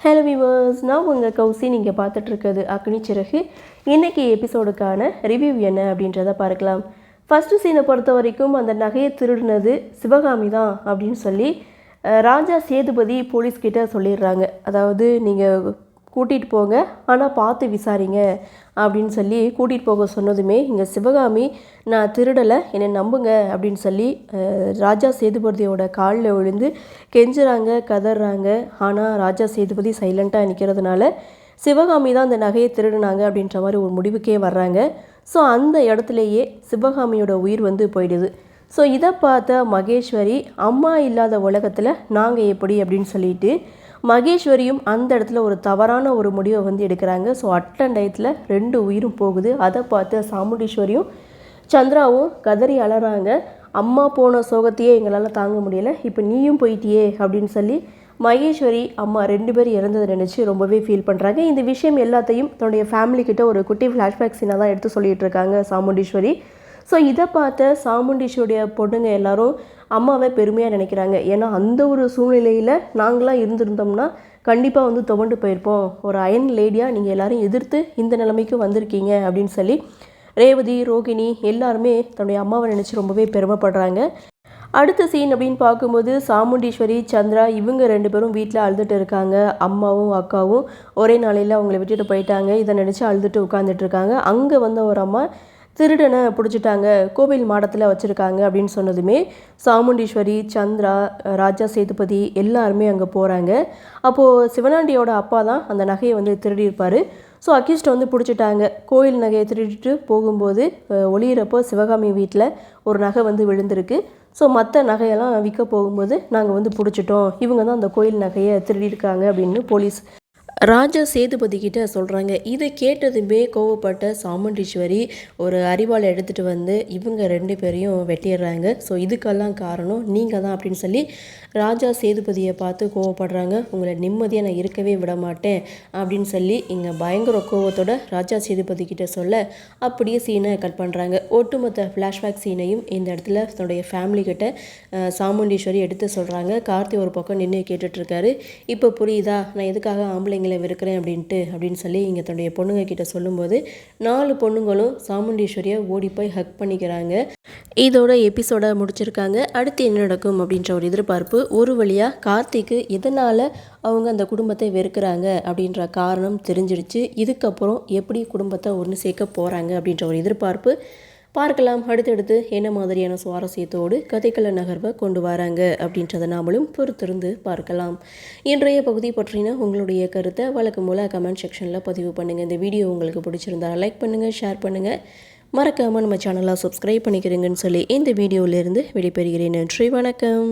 Hello viewers, நான் உங்கள் கௌசி. நீங்கள் பார்த்துட்ருக்கிறது அக்னி சிறகு. இன்றைக்கி எபிசோடுக்கான ரிவ்யூ என்ன அப்படின்றத பார்க்கலாம். ஃபஸ்ட்டு சீனை பொறுத்த வரைக்கும் அந்த நகையை திருடினது சிவகாமி தான் அப்படின்னு சொல்லி ராஜா சேதுபதி போலீஸ்கிட்ட சொல்லிடுறாங்க. அதாவது நீங்கள் கூட்டிகிட்டு போங்க, ஆனால் பார்த்து விசாரிங்க அப்படின்னு சொல்லி கூட்டிகிட்டு போக சொன்னதுமே இங்கே சிவகாமி நான் திருடலை, என்னை நம்புங்க அப்படின்னு சொல்லி ராஜா சேதுபதியோட காலில் விழுந்து கெஞ்சுறாங்க, கதறாங்க. ஆனால் ராஜா சேதுபதி சைலண்ட்டாக நிற்கிறதுனால சிவகாமி தான் அந்த நகையை திருடினாங்க அப்படின்ற மாதிரி ஒரு முடிவுக்கே வர்றாங்க. ஸோ அந்த இடத்துலையே சிவகாமியோட உயிர் போயிடுது. ஸோ இதை பார்த்த மகேஸ்வரி, அம்மா இல்லாத உலகத்தில் நாங்கள் எப்படி அப்படின்னு சொல்லிட்டு மகேஸ்வரியும் அந்த இடத்துல ஒரு தவறான ஒரு முடிவை எடுக்கிறாங்க. ஸோ டயத்தில் 2 உயிரும் போகுது. அதை பார்த்து சாமுண்டீஸ்வரியும் சந்திராவும் கதறி அலறாங்க. அம்மா போன சோகத்தையே எங்களால் தாங்க முடியலை, இப்போ நீயும் போயிட்டியே அப்படின்னு சொல்லி மகேஸ்வரி அம்மா 2 பேரும் இறந்ததை நினச்சி ரொம்பவே ஃபீல் பண்ணுறாங்க. இந்த விஷயம் எல்லாத்தையும் தன்னுடைய ஃபேமிலிக்கிட்ட ஒரு குட்டி ஃப்ளாஷ்பேக் சீனாக தான் எடுத்து சொல்லிகிட்டு இருக்காங்க சாமுண்டீஸ்வரி. ஸோ இதை பார்த்த சாமுண்டீஸ்வரியோடைய பொண்ணுங்க எல்லாரும் அம்மாவை பெருமையாக நினைக்கிறாங்க. ஏன்னா அந்த ஒரு சூழ்நிலையில் நாங்களாம் இருந்திருந்தோம்னா கண்டிப்பாக துவண்டு போயிருப்போம். ஒரு அயன் லேடியாக நீங்கள் எல்லோரும் எதிர்த்து இந்த நிலைமைக்கு வந்திருக்கீங்க அப்படின்னு சொல்லி ரேவதி, ரோகிணி எல்லாருமே தன்னுடைய அம்மாவை நினச்சி ரொம்பவே பெருமைப்படுறாங்க. அடுத்த சீன் அப்படின்னு பார்க்கும்போது சாமுண்டீஸ்வரி, சந்திரா இவங்க 2 பேரும் வீட்டில் அழுதுட்டு இருக்காங்க. அம்மாவும் அக்காவும் ஒரே நாளையில் அவங்கள விட்டுட்டு போயிட்டாங்க. இதை நினச்சி அழுதுட்டு உட்காந்துட்டு இருக்காங்க. அங்கே வந்த ஒரு அம்மா திருடனை பிடிச்சிட்டாங்க, கோவில் மாடத்தில் வச்சுருக்காங்க அப்படின்னு சொன்னதுமே சாமுண்டீஸ்வரி, சந்திரா, ராஜா சேதுபதி எல்லாருமே அங்கே போகிறாங்க. அப்போது சிவனாண்டியோட அப்பா தான் அந்த நகையை திருடியிருப்பார். ஸோ அக்யூஸ்ட் பிடிச்சிட்டாங்க. கோயில் நகையை திருடிட்டு போகும்போது ஒளியிறப்போ சிவகாமி வீட்டில் ஒரு நகை விழுந்திருக்கு. ஸோ மற்ற நகையெல்லாம் விற்க போகும்போது நாங்கள் பிடிச்சிட்டோம், இவங்க தான் அந்த கோயில் நகையை திருடியிருக்காங்க அப்படின்னு போலீஸ் ராஜா சேதுபதி கிட்ட சொல்கிறாங்க. இதை கேட்டதுமே கோவப்பட்ட சாமுண்டீஸ்வரி ஒரு அரிவாளை எடுத்துகிட்டு இவங்க 2 பேரையும் வெட்டிடுறாங்க. ஸோ இதுக்கெல்லாம் காரணம் நீங்கள் தான் அப்படின்னு சொல்லி ராஜா சேதுபதியை பார்த்து கோவப்படுறாங்க. உங்களை நிம்மதியாக நான் இருக்கவே விட மாட்டேன் அப்படின்னு சொல்லி இங்கே பயங்கர கோவத்தோட ராஜா சேதுபதி கிட்ட சொல்ல அப்படியே சீனை கட் பண்ணுறாங்க. ஒட்டுமொத்த ஃப்ளாஷ்பேக் சீனையும் இந்த இடத்துல தன்னுடைய ஃபேமிலி கிட்ட சாமுண்டீஸ்வரி எடுத்து சொல்கிறாங்க. கார்த்தி ஒரு பக்கம் நின்று கேட்டுட்ருக்காரு. இப்போ புரியுதா நான் எதுக்காக ஆம்பளைங்களை இருக்கிறேன் அப்படின்னு சொல்லி இங்கே தன்னுடைய பொண்ணுங்க கிட்ட சொல்லும்போது 4 பொண்ணுங்களும் சாமுண்டீஸ்வரியை ஓடி போய் ஹக் பண்ணிக்கிறாங்க. இதோட எபிசோட முடிச்சிருக்காங்க. அடுத்து என்ன நடக்கும் அப்படின்ற ஒரு எதிர்பார்ப்பு. ஒரு வழியாக கார்த்திக்கு எதனால் அவங்க அந்த குடும்பத்தை வெறுக்கிறாங்க அப்படின்ற காரணம் தெரிஞ்சிடுச்சு. இதுக்கப்புறம் எப்படி குடும்பத்தை ஒன்று சேர்க்க போகிறாங்க அப்படின்ற ஒரு எதிர்பார்ப்பு. பார்க்கலாம் அடுத்தடுத்து என்ன மாதிரியான சுவாரஸ்யத்தோடு கதைக்கள நகர்வை கொண்டு வராங்க அப்படின்றத நாமளும் பொறுத்திருந்து பார்க்கலாம். இன்றைய பகுதி பற்றின உங்களுடைய கருத்தை வழக்கம் போல் கமெண்ட் செக்ஷனில் பதிவு பண்ணுங்கள். இந்த வீடியோ உங்களுக்கு பிடிச்சிருந்தா லைக் பண்ணுங்கள், ஷேர் பண்ணுங்கள், மறக்காமல் நம்ம சேனலை சப்ஸ்கிரைப் பண்ணிக்கிறீங்கன்னு சொல்லி இந்த வீடியோவிலேருந்து விடைபெறுகிறேன். நன்றி, வணக்கம்.